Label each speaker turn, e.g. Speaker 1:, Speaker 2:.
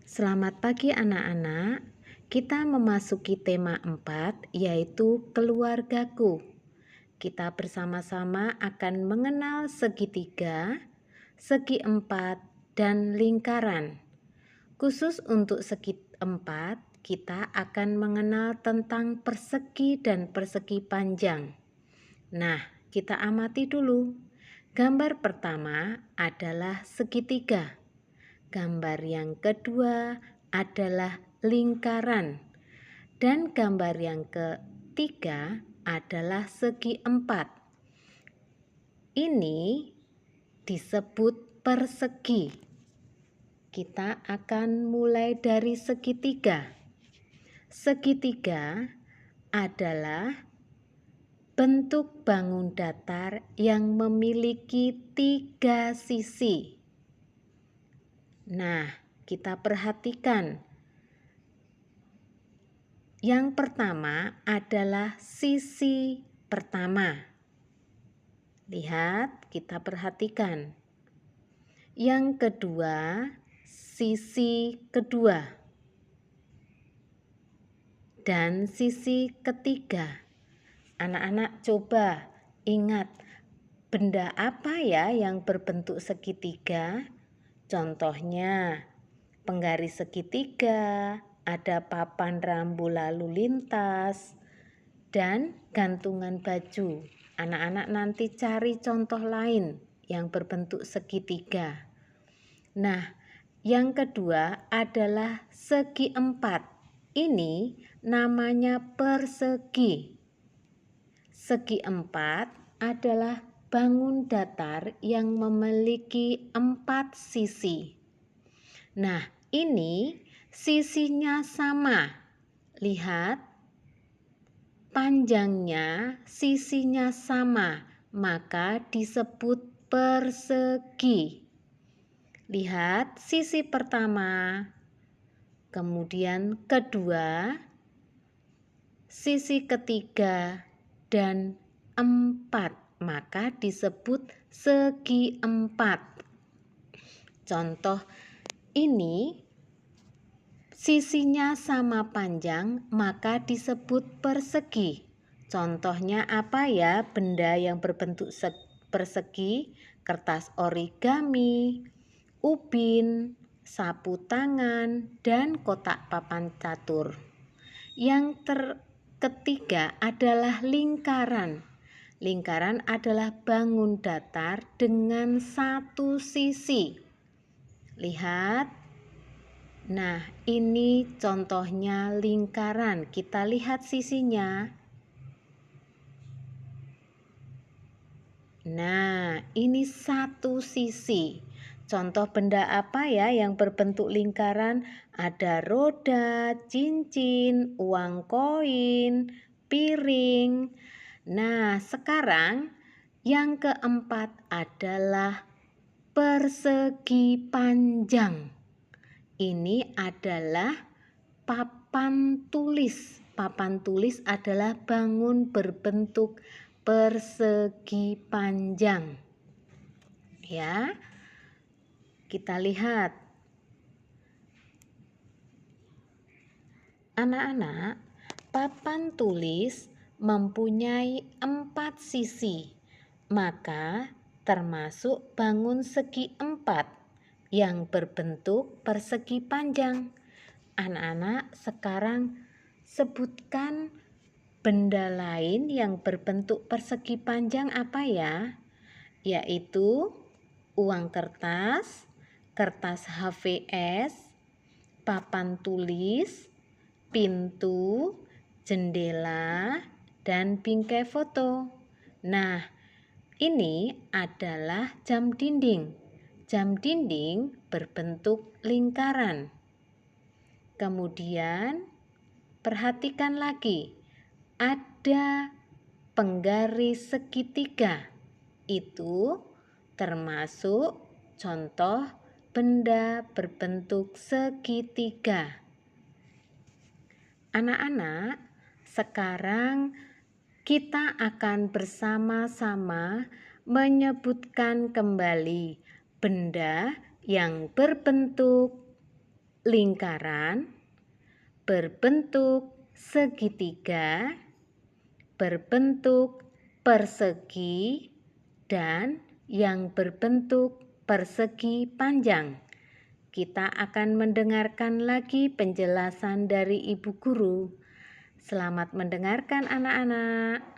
Speaker 1: Selamat pagi anak-anak. Kita memasuki tema 4 yaitu keluargaku. Kita bersama-sama akan mengenal segitiga, segi empat, dan lingkaran. Khusus untuk segi empat, kita akan mengenal tentang persegi dan persegi panjang. Nah, kita amati dulu. Gambar pertama adalah segitiga. Gambar yang kedua adalah lingkaran. Dan gambar yang ketiga adalah segi empat. Ini disebut persegi. Kita akan mulai dari segitiga. Segitiga adalah bentuk bangun datar yang memiliki 3 sisi. Nah, kita perhatikan. Yang pertama adalah sisi pertama. Lihat, kita perhatikan. Yang kedua, sisi kedua. Dan sisi ketiga. Anak-anak coba ingat, benda apa ya yang berbentuk segitiga? Contohnya, penggaris segitiga, ada papan rambu lalu lintas, dan gantungan baju. Anak-anak nanti cari contoh lain yang berbentuk segitiga. Nah, yang kedua adalah segi empat. Ini namanya persegi. Segi empat adalah bangun datar yang memiliki 4 sisi. Nah, ini sisinya sama. Lihat, panjangnya sisinya sama, maka disebut persegi. Lihat sisi pertama, kemudian kedua, sisi ketiga, dan empat, maka disebut segi empat. Contoh ini sisinya sama panjang, maka disebut persegi. Contohnya apa ya benda yang berbentuk persegi? Kertas origami, ubin, sapu tangan, dan kotak papan catur. Yang ketiga adalah lingkaran. Lingkaran adalah bangun datar dengan 1 sisi. Lihat. Nah, ini contohnya lingkaran. Kita lihat sisinya. Nah, ini 1 sisi. Contoh benda apa ya yang berbentuk lingkaran? Ada roda, cincin, uang koin, piring. Nah, sekarang yang keempat adalah persegi panjang. Ini adalah papan tulis. Papan tulis adalah bangun berbentuk persegi panjang. Ya. Kita lihat. Anak-anak, papan tulis mempunyai 4 sisi. Maka termasuk bangun segi 4 yang berbentuk persegi panjang. Anak-anak, sekarang sebutkan benda lain yang berbentuk persegi panjang apa ya? Yaitu uang kertas, kertas HVS, papan tulis, pintu, jendela, dan bingkai foto. Nah, ini adalah jam dinding. Jam dinding berbentuk lingkaran. Kemudian, perhatikan lagi. Ada penggaris segitiga. Itu termasuk contoh benda berbentuk segitiga. Anak-anak, sekarang kita akan bersama-sama menyebutkan kembali benda yang berbentuk lingkaran, berbentuk segitiga, berbentuk persegi, dan yang berbentuk persegi panjang. Kita akan mendengarkan lagi penjelasan dari Ibu Guru. Selamat mendengarkan anak-anak.